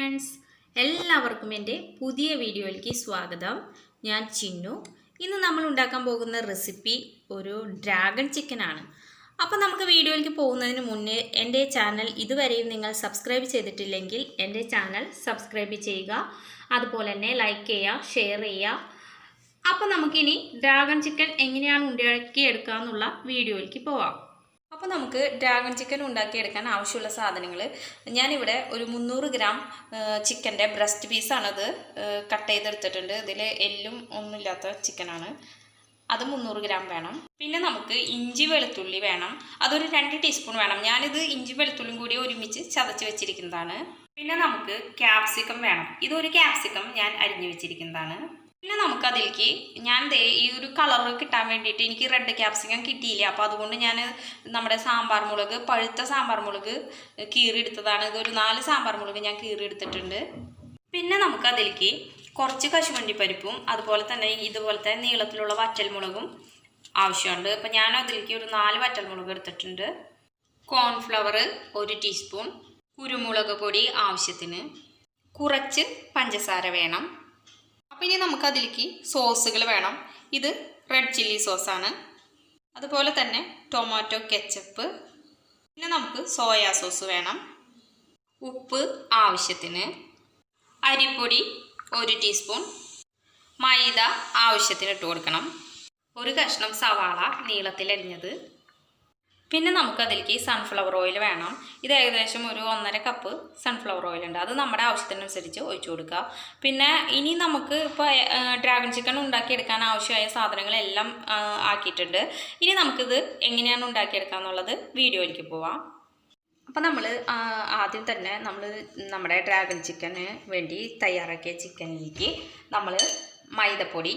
Friends, എല്ലാവർക്കും എൻ്റെ പുതിയ വീഡിയോയിലേക്ക് സ്വാഗതം. ഞാൻ ചിന്നു. ഇന്ന് നമ്മൾ ഉണ്ടാക്കാൻ പോകുന്ന റെസിപ്പി ഒരു ഡ്രാഗൺ ചിക്കൻ ആണ്. അപ്പോൾ നമുക്ക് വീഡിയോയിലേക്ക് പോകുന്നതിന് മുന്നേ എൻ്റെ ചാനൽ ഇതുവരെയും നിങ്ങൾ സബ്സ്ക്രൈബ് ചെയ്തിട്ടില്ലെങ്കിൽ എൻ്റെ ചാനൽ സബ്സ്ക്രൈബ് ചെയ്യുക. അതുപോലെ തന്നെ ലൈക്ക് ചെയ്യുക, ഷെയർ ചെയ്യുക. അപ്പോൾ നമുക്കിനി ഡ്രാഗൺ ചിക്കൻ എങ്ങനെയാണ് ഉണ്ടാക്കിയെടുക്കുക എന്നുള്ള വീഡിയോയിലേക്ക് പോവാം. അപ്പോൾ നമുക്ക് ഡ്രാഗൺ ചിക്കൻ ഉണ്ടാക്കിയെടുക്കാൻ ആവശ്യമുള്ള സാധനങ്ങൾ ഞാനിവിടെ ഒരു 300 ഗ്രാം ചിക്കൻ്റെ ബ്രസ്റ്റ് പീസാണത് കട്ട് ചെയ്തെടുത്തിട്ടുണ്ട്. ഇതിൽ എല്ലും ഒന്നുമില്ലാത്ത ചിക്കനാണ്. അത് 300 ഗ്രാം വേണം. പിന്നെ നമുക്ക് ഇഞ്ചി വെളുത്തുള്ളി വേണം. അതൊരു 2 ടീസ്പൂൺ വേണം. ഞാനിത് ഇഞ്ചി വെളുത്തുള്ളിയും കൂടി ഒരുമിച്ച് ചതച്ച് വെച്ചിരിക്കുന്നതാണ്. പിന്നെ നമുക്ക് ക്യാപ്സിക്കം വേണം. ഇതൊരു ക്യാപ്സിക്കം ഞാൻ അരിഞ്ഞു വെച്ചിരിക്കുന്നതാണ്. പിന്നെ നമുക്കതിലേക്ക് ഈ ഒരു കളർ കിട്ടാൻ വേണ്ടിയിട്ട് എനിക്ക് റെഡ് ക്യാപ്സിക്കം കിട്ടിയില്ല. അപ്പോൾ അതുകൊണ്ട് ഞാൻ നമ്മുടെ സാമ്പാർ മുളക്, പഴുത്ത സാമ്പാർ മുളക് കീറിയെടുത്തതാണ്. ഇതൊരു 4 സാമ്പാർ മുളക് ഞാൻ കീറിയെടുത്തിട്ടുണ്ട്. പിന്നെ നമുക്കതിലേക്ക് കുറച്ച് കശുവണ്ടിപ്പരിപ്പും അതുപോലെ തന്നെ ഇതുപോലത്തെ നീളത്തിലുള്ള വറ്റൽമുളകും ആവശ്യമുണ്ട്. അപ്പോൾ ഞാൻ അതിലേക്ക് ഒരു 4 വറ്റൽമുളക് എടുത്തിട്ടുണ്ട്. കോൺഫ്ലവർ 1 ടീസ്പൂൺ, കുരുമുളക് പൊടി ആവശ്യത്തിന്, കുറച്ച് പഞ്ചസാര വേണം. അപ്പോൾ ഇനി നമുക്കതിലേക്ക് സോസുകൾ വേണം. ഇത് റെഡ് ചില്ലി സോസാണ്. അതുപോലെ തന്നെ ടൊമാറ്റോ കെച്ചപ്പ്, പിന്നെ നമുക്ക് സോയാ സോസ് വേണം. ഉപ്പ് ആവശ്യത്തിന്, അരിപ്പൊടി 1 ടീസ്പൂൺ, മൈദ ആവശ്യത്തിന് ഇട്ട് കൊടുക്കണം, ഒരു കഷ്ണം സവാള നീളത്തിലരിഞ്ഞത്. പിന്നെ നമുക്കതിലേക്ക് സൺഫ്ലവർ ഓയിൽ വേണം. ഇത് ഏകദേശം ഒരു 1.5 കപ്പ് സൺഫ്ലവർ ഓയിൽ ഉണ്ട്. അത് നമ്മുടെ ആവശ്യത്തിനനുസരിച്ച് ഒഴിച്ചു കൊടുക്കുക. പിന്നെ ഇനി നമുക്ക് ഇപ്പോൾ ഡ്രാഗൺ ചിക്കൻ ഉണ്ടാക്കിയെടുക്കാൻ ആവശ്യമായ സാധനങ്ങളെല്ലാം ആക്കിയിട്ടുണ്ട്. ഇനി നമുക്കിത് എങ്ങനെയാണ് ഉണ്ടാക്കിയെടുക്കുക എന്നുള്ളത് വീഡിയോയിലേക്ക് പോവാം. അപ്പോൾ നമ്മൾ ആദ്യം തന്നെ നമ്മുടെ ഡ്രാഗൺ ചിക്കന് വേണ്ടി തയ്യാറാക്കിയ ചിക്കനിലേക്ക് നമ്മൾ മൈദപ്പൊടി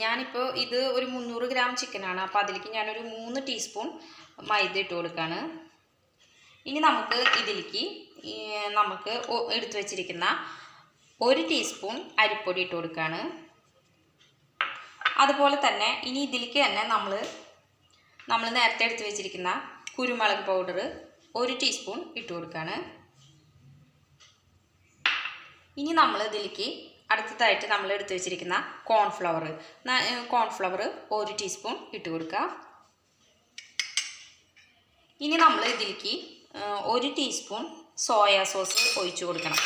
ഞാനിപ്പോൾ ഇത് ഒരു 300 ഗ്രാം ചിക്കനാണ്. അപ്പോൾ അതിലേക്ക് ഞാനൊരു 3 ടീസ്പൂൺ മൈദ ഇട്ട് കൊടുക്കുകയാണ്. ഇനി നമുക്ക് ഇതിലേക്ക് എടുത്തു വച്ചിരിക്കുന്ന 1 ടീസ്പൂൺ അരിപ്പൊടി ഇട്ട് കൊടുക്കുകയാണ്. അതുപോലെ തന്നെ ഇനി ഇതിലേക്ക് തന്നെ നമ്മൾ നേരത്തെ എടുത്തു വെച്ചിരിക്കുന്ന കുരുമുളക് പൗഡർ 1 ടീസ്പൂൺ ഇട്ട് കൊടുക്കുകയാണ്. ഇനി നമ്മൾ ഇതിലേക്ക് അടുത്തതായിട്ട് നമ്മൾ എടുത്തു വെച്ചിരിക്കുന്ന കോൺഫ്ലവർ 1 ടീസ്പൂൺ ഇട്ട് കൊടുക്കുക. ഇനി നമ്മൾ ഇതിലേക്ക് 1 ടീസ്പൂൺ സോയാ സോസ് ഒഴിച്ചു കൊടുക്കണം.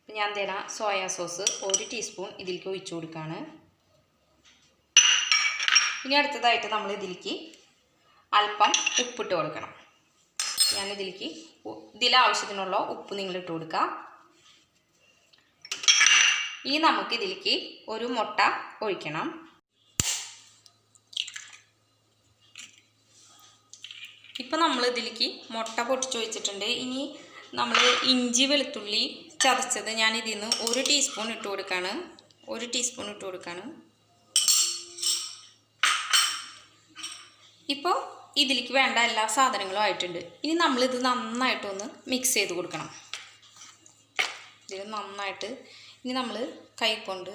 ഞാൻ സോയാ സോസ് 1 ടീസ്പൂൺ ഇതിലേക്ക് ഒഴിച്ചു കൊടുക്കുകയാണ്. ഇനി അടുത്തതായിട്ട് നമ്മൾ ഇതിലേക്ക് അല്പം ഉപ്പിട്ട് കൊടുക്കണം. ഇതിലാവശ്യത്തിനുള്ള ഉപ്പ് നിങ്ങൾ ഇട്ട് കൊടുക്കുക. ഇനി നമുക്കിതിലേക്ക് ഒരു മുട്ട ഒഴിക്കണം. ഇപ്പോൾ നമ്മൾ ഇതിലേക്ക് മുട്ട പൊട്ടിച്ച് ഒഴിച്ചിട്ടുണ്ട്. ഇനി നമ്മൾ ഇഞ്ചി വെളുത്തുള്ളി ചതച്ചത് ഞാൻ ഇതിൽ നിന്ന് 1 ടീസ്പൂൺ ഇട്ട് കൊടുക്കുകയാണ്. ഇപ്പോൾ ഇതിലേക്ക് വേണ്ട എല്ലാ സാധനങ്ങളും ആയിട്ടുണ്ട്. ഇനി നമ്മളിത് നന്നായിട്ടൊന്ന് മിക്സ് ചെയ്ത് കൊടുക്കണം. ഇനി നമ്മൾ കൈ കൊണ്ട്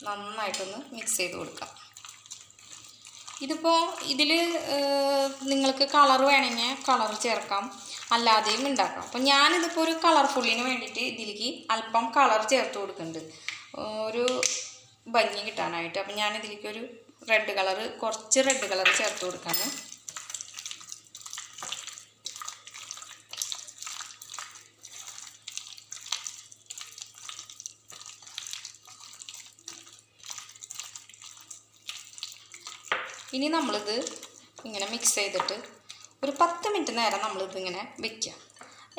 നന്നായിട്ടൊന്ന് മിക്സ് ചെയ്ത് കൊടുക്കാം. ഇതിൽ നിങ്ങൾക്ക് കളർ വേണമെങ്കിൽ കളർ ചേർക്കാം, അല്ലാതെയും ഉണ്ടാക്കാം. അപ്പോൾ ഞാനിതിപ്പോൾ ഒരു കളർഫുള്ളിന് വേണ്ടിയിട്ട് ഇതിലേക്ക് അല്പം കളർ ചേർത്ത് കൊടുക്കുന്നുണ്ട്, ഒരു ഭംഗി കിട്ടാനായിട്ട്. അപ്പോൾ ഞാനിതിലേക്കൊരു കുറച്ച് റെഡ് കളർ ചേർത്ത് കൊടുക്കാണ്. ഇനി നമ്മളിത് ഇങ്ങനെ മിക്സ് ചെയ്തിട്ട് ഒരു 10 മിനിറ്റ് നേരം നമ്മളിതിങ്ങനെ വയ്ക്കുക.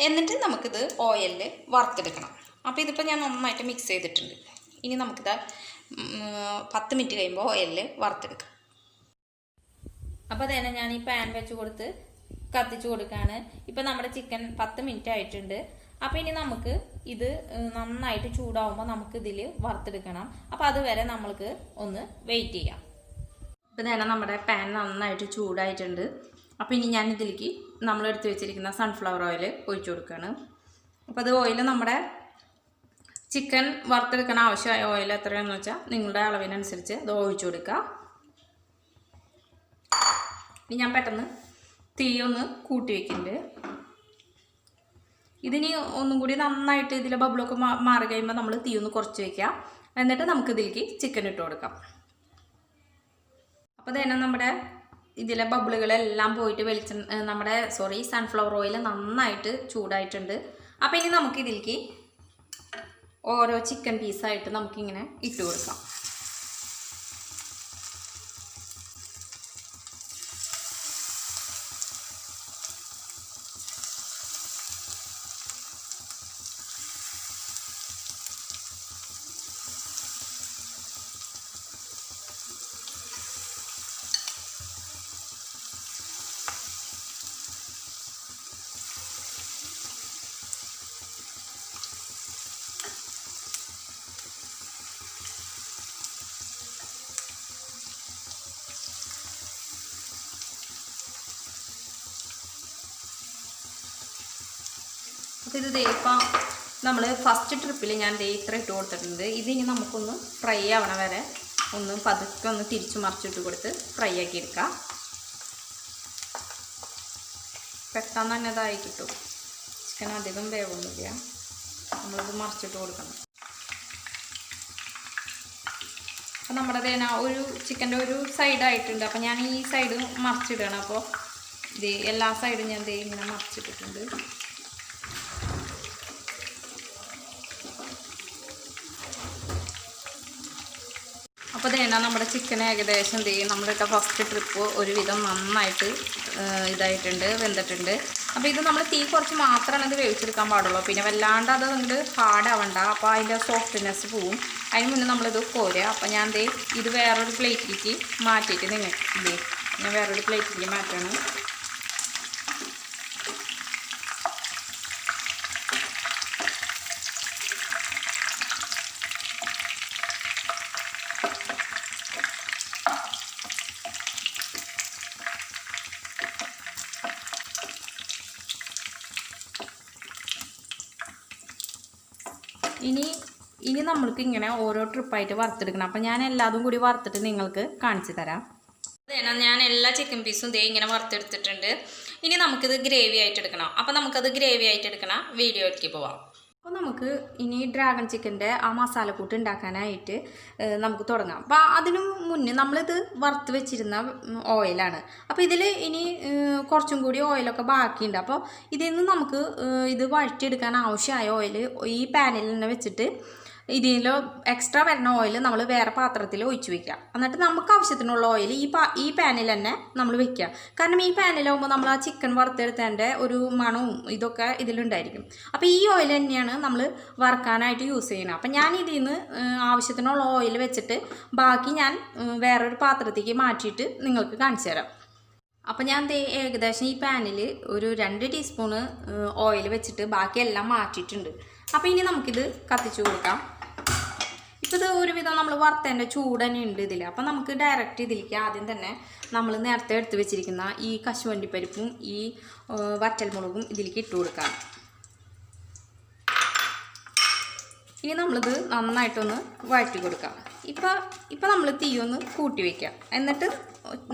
എന്നിട്ട് നമുക്കിത് ഓയിലിൽ വറുത്തെടുക്കണം. അപ്പോൾ ഇതിപ്പോൾ ഞാൻ നന്നായിട്ട് മിക്സ് ചെയ്തിട്ടുണ്ട്. ഇനി നമുക്കിത് 10 മിനിറ്റ് കഴിയുമ്പോൾ ഓയിലിൽ വറുത്തെടുക്കാം. അപ്പോൾ തന്നെ ഞാൻ ഈ പാൻ വെച്ച് കൊടുത്ത് കത്തിച്ച് കൊടുക്കുകയാണ്. ഇപ്പോൾ നമ്മുടെ ചിക്കൻ 10 മിനിറ്റ് ആയിട്ടുണ്ട്. അപ്പോൾ ഇനി നമുക്ക് ഇത് നന്നായിട്ട് ചൂടാവുമ്പോൾ നമുക്കിതിൽ വറുത്തെടുക്കണം. അപ്പോൾ അതുവരെ നമ്മൾക്ക് ഒന്ന് വെയിറ്റ് ചെയ്യാം. ഇപ്പോൾ തന്നെ നമ്മുടെ പാൻ നന്നായിട്ട് ചൂടായിട്ടുണ്ട്. അപ്പോൾ ഇനി ഞാൻ ഇതിലേക്ക് നമ്മളെടുത്ത് വെച്ചിരിക്കുന്ന സൺഫ്ലവർ ഓയിൽ ഒഴിച്ചു കൊടുക്കുകയാണ്. അപ്പോൾ അത് ഓയിൽ നമ്മുടെ ചിക്കൻ വറുത്തെടുക്കാൻ ആവശ്യമായ ഓയിൽ എത്രയാണെന്ന് വെച്ചാൽ നിങ്ങളുടെ അളവിനനുസരിച്ച് അത് ഒഴിച്ചു കൊടുക്കുക. ഇനി ഞാൻ പെട്ടെന്ന് തീ ഒന്ന് കൂട്ടി വയ്ക്കുന്നുണ്ട്. ഇതിന് ഒന്നും കൂടി നന്നായിട്ട് ഇതിലെ ബബിളൊക്കെ മാറി കഴിയുമ്പോൾ നമ്മൾ തീ ഒന്ന് കുറച്ച് വയ്ക്കുക. എന്നിട്ട് നമുക്കിതിലേക്ക് ചിക്കൻ ഇട്ട് കൊടുക്കാം. അപ്പോൾ തന്നെ നമ്മുടെ ഇതിലെ ബബിളുകളെല്ലാം പോയിട്ട് സൺഫ്ലവർ ഓയിൽ നന്നായിട്ട് ചൂടായിട്ടുണ്ട്. അപ്പോൾ ഇനി നമുക്കിതിലേക്ക് ഓരോ ചിക്കൻ പീസായിട്ട് നമുക്കിങ്ങനെ ഇട്ട് കൊടുക്കാം. അപ്പോൾ ഇത് ഇപ്പം നമ്മൾ ഫസ്റ്റ് ട്രിപ്പിൽ ഞാൻ ഇത്ര ഇട്ട് കൊടുത്തിട്ടുണ്ട്. ഇതിനി നമുക്കൊന്ന് ഫ്രൈ ആവണ വരെ ഒന്ന് പതുക്കെ ഒന്ന് തിരിച്ചു മറിച്ചിട്ട് കൊടുത്ത് ഫ്രൈ ആക്കി എടുക്കാം. പെട്ടെന്ന് തന്നെ ഇതായി കിട്ടും. ചിക്കൻ അധികം വേവൊന്നുമില്ല. നമ്മളിത് മറിച്ചിട്ട് കൊടുക്കണം. അപ്പോൾ നമ്മുടെ ഒരു ചിക്കൻ്റെ ഒരു സൈഡായിട്ടുണ്ട്. അപ്പോൾ ഞാൻ ഈ സൈഡ് മറിച്ചിടണം. അപ്പോൾ ഇത് എല്ലാ സൈഡും ഞാൻ ഇങ്ങനെ മറിച്ചിട്ടിട്ടുണ്ട്. അപ്പോൾ നമ്മുടെ ചിക്കൻ ഏകദേശം നമ്മളിട്ട ഫസ്റ്റ് ട്രിപ്പ് ഒരുവിധം നന്നായിട്ട് ഇതായിട്ടുണ്ട്, വെന്തിട്ടുണ്ട്. അപ്പോൾ ഇത് നമ്മൾ തീ കുറച്ച് മാത്രമാണ് ഇത് വേവിച്ചെടുക്കാൻ പാടുള്ളൂ. പിന്നെ വല്ലാണ്ട് അത് അങ്ങോട്ട് ഹാർഡാവണ്ട. അപ്പോൾ അതിൻ്റെ സോഫ്റ്റ്നെസ് പോവും. അതിന് മുന്നേ നമ്മളിത് കോരുക. അപ്പോൾ ഞാൻ ഇത് വേറൊരു പ്ലേറ്റിലേക്ക് മാറ്റിയിട്ട് ഞാൻ വേറൊരു പ്ലേറ്റിലേക്ക് മാറ്റണം. ഇനി നമ്മൾക്ക് ഇങ്ങനെ ഓരോ ട്രിപ്പായിട്ട് വറുത്തെടുക്കണം. അപ്പോൾ ഞാൻ എല്ലാതും കൂടി വറുത്തിട്ട് നിങ്ങൾക്ക് കാണിച്ചു തരാം. ഞാൻ എല്ലാ ചിക്കൻ പീസും ഇങ്ങനെ വറുത്തെടുത്തിട്ടുണ്ട്. ഇനി നമുക്കിത് ഗ്രേവി ആയിട്ട് എടുക്കണം. അപ്പോൾ നമുക്കത് ഗ്രേവി ആയിട്ട് എടുക്കണ വീഡിയോയിലേക്ക് പോവാം. അപ്പോൾ നമുക്ക് ഇനി ഡ്രാഗൺ ചിക്കൻ്റെ ആ മസാലക്കൂട്ട് ഉണ്ടാക്കാനായിട്ട് നമുക്ക് തുടങ്ങാം. അപ്പോൾ അതിനു മുന്നേ നമ്മളിത് വറുത്ത് വെച്ചിരുന്ന ഓയിലാണ്. അപ്പോൾ ഇതിൽ ഇനി കുറച്ചും കൂടി ഓയിലൊക്കെ ബാക്കിയുണ്ട്. അപ്പോൾ ഇതിൽ നിന്ന് നമുക്ക് ഇത് വഴറ്റിയെടുക്കാൻ ആവശ്യമായ ഓയിൽ ഈ പാനിൽ തന്നെ വെച്ചിട്ട് ഇതിൽ എക്സ്ട്രാ വരുന്ന ഓയിൽ നമ്മൾ വേറെ പാത്രത്തിൽ ഒഴിച്ച് വയ്ക്കുക. എന്നിട്ട് നമുക്ക് ആവശ്യത്തിനുള്ള ഓയിൽ ഈ പാനിൽ തന്നെ നമ്മൾ വെക്കുക. കാരണം ഈ പാനിലാവുമ്പോൾ നമ്മൾ ആ ചിക്കൻ വറുത്തെടുത്തതിൻ്റെ ഒരു മണവും ഇതൊക്കെ ഇതിലുണ്ടായിരിക്കും. അപ്പോൾ ഈ ഓയിൽ തന്നെയാണ് നമ്മൾ വറുക്കാനായിട്ട് യൂസ് ചെയ്യുന്നത്. അപ്പം ഞാൻ ഇതിൽ നിന്ന് ആവശ്യത്തിനുള്ള ഓയിൽ വെച്ചിട്ട് ബാക്കി ഞാൻ വേറൊരു പാത്രത്തേക്ക് മാറ്റിയിട്ട് നിങ്ങൾക്ക് കാണിച്ചു തരാം. അപ്പോൾ ഞാൻ ഏകദേശം ഈ പാനിൽ ഒരു 2 ടീസ്പൂണ് ഓയിൽ വെച്ചിട്ട് ബാക്കിയെല്ലാം മാറ്റിയിട്ടുണ്ട്. അപ്പോൾ ഇനി നമുക്കിത് കത്തിച്ചു കൊടുക്കാം. ഇപ്പോൾ ഇത് ഒരുവിധം നമ്മൾ വറുത്തതിൻ്റെ ചൂട് തന്നെ ഉണ്ട് ഇതിൽ. അപ്പോൾ നമുക്ക് ഡയറക്റ്റ് ഇതിലേക്ക് ആദ്യം തന്നെ നമ്മൾ നേരത്തെ എടുത്ത് വെച്ചിരിക്കുന്ന ഈ കശുവണ്ടിപ്പരിപ്പും ഈ വറ്റൽമുളകും ഇതിലേക്ക് ഇട്ട് കൊടുക്കാം. ഇനി നമ്മളിത് നന്നായിട്ടൊന്ന് വഴറ്റി കൊടുക്കാം. ഇപ്പം നമ്മൾ തീ ഒന്ന് കൂട്ടി വയ്ക്കുക. എന്നിട്ട്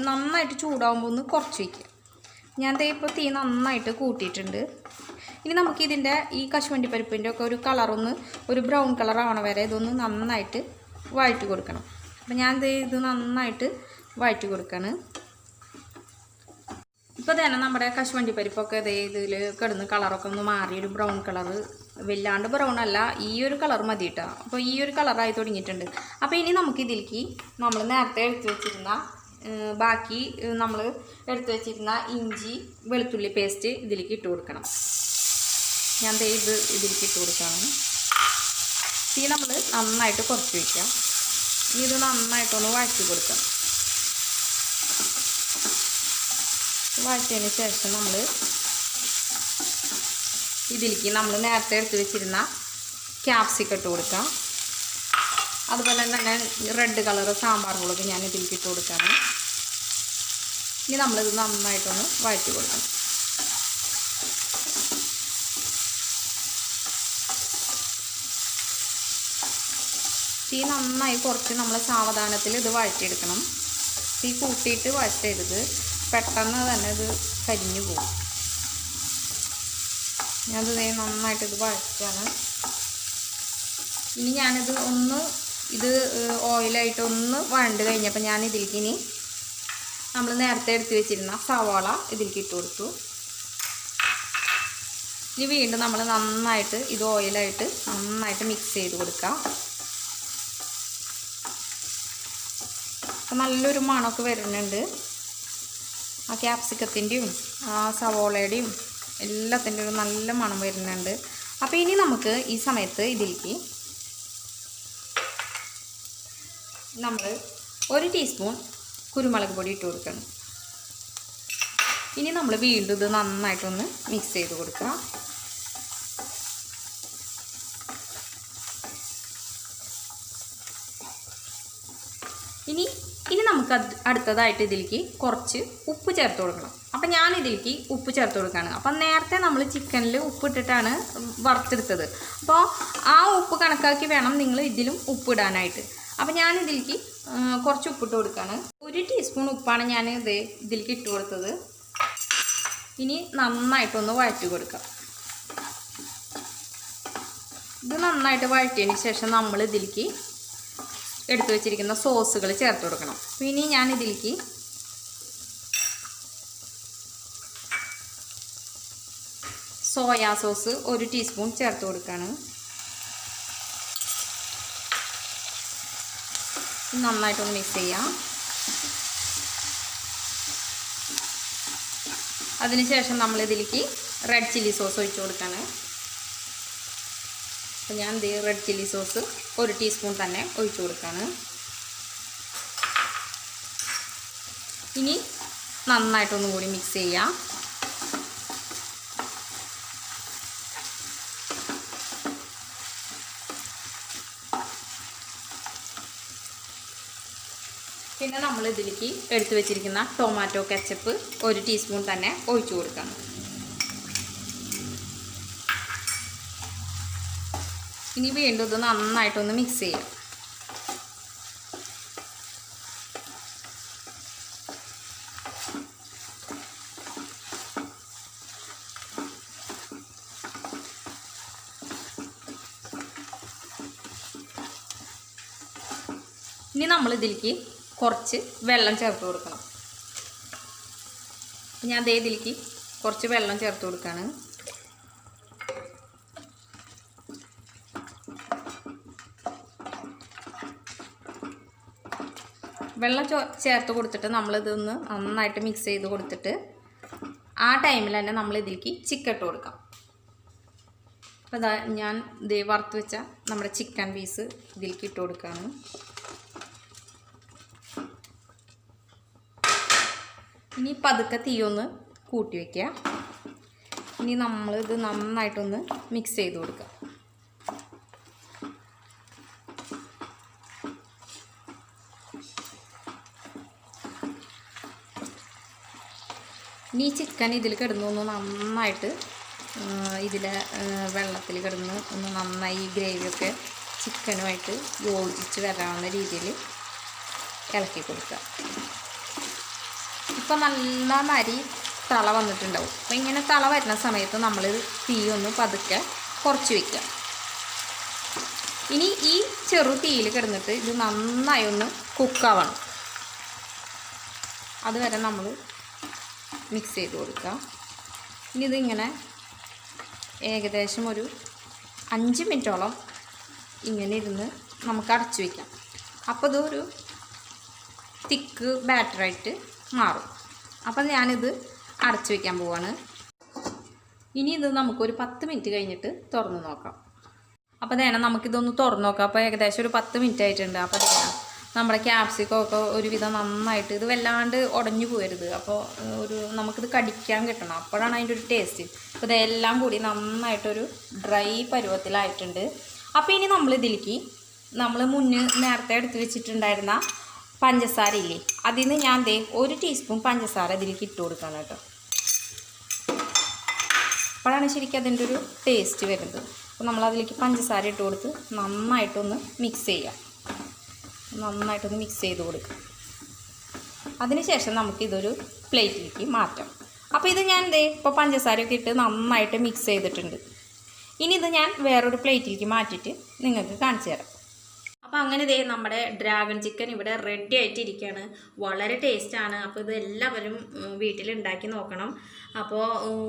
നന്നായിട്ട് ചൂടാകുമ്പോൾ ഒന്ന് കുറച്ച് വയ്ക്കുക. ഞാൻ ഇപ്പോൾ തീ നന്നായിട്ട് കൂട്ടിയിട്ടുണ്ട്. ഇനി നമുക്കിതിൻ്റെ ഈ കശുവണ്ടി പരിപ്പിൻ്റെ ഒക്കെ ഒരു ബ്രൗൺ കളർ ആവണ വരെ ഇതൊന്ന് നന്നായിട്ട് വഴറ്റി കൊടുക്കണം. അപ്പം ഞാൻ ഇത് നന്നായിട്ട് വഴറ്റി കൊടുക്കുകയാണ്. ഇപ്പോൾ തന്നെ നമ്മുടെ കശുവണ്ടി പരിപ്പൊക്കെ ഇതിൽ കിടന്ന് കളറൊക്കെ ഒന്ന് മാറി ഒരു ബ്രൗൺ കളറ്, വല്ലാണ്ട് ബ്രൗൺ അല്ല, ഈ ഒരു കളർ മതി കേട്ടോ. അപ്പോൾ ഈ ഒരു കളറായി തുടങ്ങിയിട്ടുണ്ട്. അപ്പോൾ ഇനി നമുക്കിതിലേക്ക് നമ്മൾ നേരത്തെ എടുത്ത് വെച്ചിരുന്ന ബാക്കി നമ്മൾ എടുത്ത് വെച്ചിരുന്ന ഇഞ്ചി വെളുത്തുള്ളി പേസ്റ്റ് ഇതിലേക്ക് ഇട്ട് കൊടുക്കണം. ഞാൻ ഇതിലേക്ക് ഇട്ട് കൊടുക്കുകയാണ്. തീ നമ്മൾ നന്നായിട്ട് കുറച്ച് വയ്ക്കാം. ഇനി ഇത് നന്നായിട്ടൊന്ന് വഴറ്റി കൊടുക്കാം. വഴറ്റിയതിന് ശേഷം നമ്മൾ ഇതിലേക്ക് നമ്മൾ നേരത്തെ എടുത്ത് വെച്ചിരുന്ന ക്യാപ്സിക്കം ഇട്ട് കൊടുക്കാം. അതുപോലെ തന്നെ റെഡ് കളർ സാമ്പാർ മുളക് ഞാൻ ഇതിലേക്ക് ഇട്ട് കൊടുക്കുകയാണ്. ഇനി നമ്മളിത് നന്നായിട്ടൊന്ന് വഴറ്റി കൊടുക്കണം. തീ നന്നായി കുറച്ച് നമ്മൾ സാവധാനത്തിൽ ഇത് വഴറ്റിയെടുക്കണം. തീ കൂട്ടിയിട്ട് വഴറ്റരുത്. പെട്ടെന്ന് തന്നെ ഇത് കരിഞ്ഞു പോകും. ഞാനത് നന്നായിട്ട് ഇത് വഴറ്റാണ്. ഇനി ഞാനിത് ഇത് ഓയിലായിട്ട് ഒന്ന് വഴണ്ട് കഴിഞ്ഞപ്പോൾ ഞാൻ ഇതിലേക്ക് ഇനി നമ്മൾ നേരത്തെ എടുത്ത് വെച്ചിരുന്ന സവാള ഇതിലേക്ക് ഇട്ട് കൊടുത്തു. ഇനി വീണ്ടും നമ്മൾ നന്നായിട്ട് ഇത് ഓയിലായിട്ട് നന്നായിട്ട് മിക്സ് ചെയ്ത് കൊടുക്കാം. അപ്പം നല്ലൊരു മണമൊക്കെ വരുന്നുണ്ട്. ആ ക്യാപ്സിക്കത്തിൻ്റെയും ആ സവോളയുടെയും എല്ലാത്തിൻ്റെ ഒരു നല്ല മണം വരുന്നുണ്ട്. അപ്പോൾ ഇനി നമുക്ക് ഈ സമയത്ത് ഇതിലേക്ക് നമ്മൾ 1 ടീസ്പൂൺ കുരുമുളക് പൊടി ഇട്ട് കൊടുക്കണം. ഇനി നമ്മൾ വീണ്ടും ഇത് നന്നായിട്ടൊന്ന് മിക്സ് ചെയ്ത് കൊടുക്കുക. ഇനി നമുക്ക് അടുത്തതായിട്ട് ഇതിലേക്ക് കുറച്ച് ഉപ്പ് ചേർത്ത് കൊടുക്കണം. അപ്പം ഞാൻ ഇതിലേക്ക് ഉപ്പ് ചേർത്ത് കൊടുക്കുകയാണ്. അപ്പം നേരത്തെ നമ്മൾ ചിക്കനിൽ ഉപ്പിട്ടിട്ടാണ് വറുത്തെടുത്തത്. അപ്പോൾ ആ ഉപ്പ് കണക്കാക്കി വേണം നിങ്ങൾ ഇതിലും ഉപ്പിടാനായിട്ട്. അപ്പം ഞാനിതിലേക്ക് കുറച്ച് ഉപ്പിട്ട് കൊടുക്കുകയാണ്. 1 ടീസ്പൂൺ ഉപ്പാണ് ഞാൻ ഇതിലേക്ക് ഇട്ട് കൊടുത്തത്. ഇനി നന്നായിട്ടൊന്ന് വഴറ്റി കൊടുക്കാം. ഇത് നന്നായിട്ട് വഴറ്റിയതിന് ശേഷം നമ്മൾ ഇതിലേക്ക് എടുത്തു വെച്ചിരിക്കുന്ന സോസുകൾ ചേർത്ത് കൊടുക്കണം. ഇനി ഞാൻ ഇതിലേക്ക് സോയാ സോസ് 1 ടീസ്പൂൺ ചേർത്ത് കൊടുക്കുകയാണ്. നന്നായിട്ടൊന്ന് മിക്സ് ചെയ്യാം. അതിനുശേഷം നമ്മൾ ഇതിലേക്ക് റെഡ് ചില്ലി സോസ് ഒഴിച്ച് കൊടുക്കുകയാണ്. അപ്പോൾ ഞാൻ റെഡ് ചില്ലി സോസ് 1 ടീസ്പൂൺ തന്നെ ഒഴിച്ച് കൊടുക്കുകയാണ്. ഇനി നന്നായിട്ടൊന്നും കൂടി മിക്സ് ചെയ്യാം. പിന്നെ നമ്മൾ ഇതിലേക്ക് എടുത്തു വെച്ചിരിക്കുന്ന ടൊമാറ്റോ കെച്ചപ്പ് 1 ടീസ്പൂൺ തന്നെ ഒഴിച്ചു കൊടുക്കണം. ഇനി വീണ്ടും ഇത് നന്നായിട്ടൊന്ന് മിക്സ് ചെയ്യാം. ഇനി നമ്മൾ ഇതിലേക്ക് കുറച്ച് വെള്ളം ചേർത്ത് കൊടുക്കണം. ഞാൻ ഇതിലേക്ക് കുറച്ച് വെള്ളം ചേർത്ത് കൊടുക്കുകയാണ്. വെള്ളം ചേർത്ത് കൊടുത്തിട്ട് നമ്മളിതൊന്ന് നന്നായിട്ട് മിക്സ് ചെയ്ത് കൊടുത്തിട്ട് ആ ടൈമിൽ തന്നെ നമ്മൾ ഇതിലേക്ക് ചിക്കൻ ഇട്ട് കൊടുക്കാം. അപ്പോൾ അതാ ഞാൻ വറുത്ത് വെച്ച നമ്മുടെ ചിക്കൻ പീസ് ഇതിലേക്ക് ഇട്ട് കൊടുക്കുകയാണ്. ഇനി പതുക്കെ തീയൊന്ന് കൂട്ടി വയ്ക്കുക. ഇനി നമ്മളിത് നന്നായിട്ടൊന്ന് മിക്സ് ചെയ്ത് കൊടുക്കുക. ഇനി ചിക്കൻ ഇതിൽ കിടന്നൊന്ന് നന്നായിട്ട് ഇതിലെ വെള്ളത്തിൽ കിടന്ന് ഒന്ന് നന്നായി ഈ ഗ്രേവിയൊക്കെ ചിക്കനുമായിട്ട് യോജിച്ച് വരാവുന്ന രീതിയിൽ ഇളക്കി കൊടുക്കുക. ഇപ്പം നല്ല നരി തള വന്നിട്ടുണ്ടാവും. അപ്പം ഇങ്ങനെ തള വരുന്ന സമയത്ത് നമ്മൾ തീ ഒന്ന് പതുക്കെ കുറച്ച് വയ്ക്കുക. ഇനി ഈ ചെറു തീയിൽ കിടന്നിട്ട് ഇത് നന്നായി ഒന്ന് കുക്കാവണം. അതുവരെ നമ്മൾ മിക്സ് ചെയ്ത് കൊടുക്കുക. ഇനി ഇതിങ്ങനെ ഏകദേശം ഒരു 5 മിനിറ്റോളം ഇങ്ങനെ ഇരുന്ന് നമുക്ക് അടച്ചു വയ്ക്കാം. അപ്പോൾ ഇതൊരു തിക്ക് ബാറ്ററായിട്ട് മാറും. അപ്പം ഞാനിത് അടച്ചു വയ്ക്കാൻ പോവാണ്. ഇനി ഇത് നമുക്കൊരു 10 മിനിറ്റ് കഴിഞ്ഞിട്ട് തുറന്ന് നോക്കാം. അപ്പോൾ വേണം നമുക്കിതൊന്ന് തുറന്ന് നോക്കാം. അപ്പോൾ ഏകദേശം ഒരു 10 മിനിറ്റ് ആയിട്ടുണ്ട്. അപ്പോൾ നമ്മുടെ ക്യാപ്സിക്കമൊക്കെ ഒരുവിധം നന്നായിട്ട് ഇത് വല്ലാണ്ട് ഉടഞ്ഞു പോകരുത്. അപ്പോൾ നമുക്കിത് കടിക്കാൻ കിട്ടണം. അപ്പോഴാണ് അതിൻ്റെ ഒരു ടേസ്റ്റ്. അപ്പോൾ ഇതെല്ലാം കൂടി നന്നായിട്ടൊരു ഡ്രൈ പരുവത്തിലായിട്ടുണ്ട്. അപ്പോൾ ഇനി നമ്മളിതിലേക്ക് നമ്മൾ നേരത്തെ എടുത്ത് വെച്ചിട്ടുണ്ടായിരുന്ന പഞ്ചസാര ഇല്ലേ, അതിൽ നിന്ന് ഞാൻ 1 ടീസ്പൂൺ പഞ്ചസാര ഇതിലേക്ക് ഇട്ട് കൊടുക്കണം കേട്ടോ. അപ്പോഴാണ് ശരിക്കും അതിൻ്റെ ഒരു ടേസ്റ്റ് വരുന്നത്. അപ്പോൾ നമ്മളതിലേക്ക് പഞ്ചസാര ഇട്ട് കൊടുത്ത് നന്നായിട്ടൊന്ന് മിക്സ് ചെയ്യാം. നന്നായിട്ടൊന്ന് മിക്സ് ചെയ്ത് കൊടുക്കുക. അതിനുശേഷം നമുക്കിതൊരു പ്ലേറ്റിലേക്ക് മാറ്റാം. അപ്പോൾ ഇത് ഞാൻ ഇപ്പോൾ പഞ്ചസാരയൊക്കെ ഇട്ട് നന്നായിട്ട് മിക്സ് ചെയ്തിട്ടുണ്ട്. ഇനി ഇത് ഞാൻ വേറൊരു പ്ലേറ്റിലേക്ക് മാറ്റിയിട്ട് നിങ്ങൾക്ക് കാണിച്ചു തരാം. അപ്പോൾ അങ്ങനെ നമ്മുടെ ഡ്രാഗൺ ചിക്കൻ ഇവിടെ റെഡി ആയിട്ടിരിക്കുകയാണ്. വളരെ ടേസ്റ്റാണ്. അപ്പോൾ ഇത് എല്ലാവരും വീട്ടിലുണ്ടാക്കി നോക്കണം. അപ്പോൾ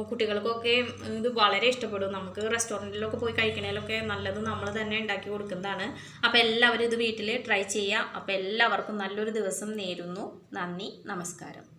കുട്ടികൾക്കൊക്കെ ഇത് വളരെ ഇഷ്ടപ്പെടും. നമുക്ക് റെസ്റ്റോറൻറ്റിലൊക്കെ പോയി കഴിക്കണേലൊക്കെ നല്ലത് നമ്മൾ തന്നെ ഉണ്ടാക്കി കൊടുക്കുന്നതാണ്. അപ്പോൾ എല്ലാവരും ഇത് വീട്ടിൽ ട്രൈ ചെയ്യുക. അപ്പോൾ എല്ലാവർക്കും നല്ലൊരു ദിവസം നേരുന്നു. നന്ദി, നമസ്കാരം.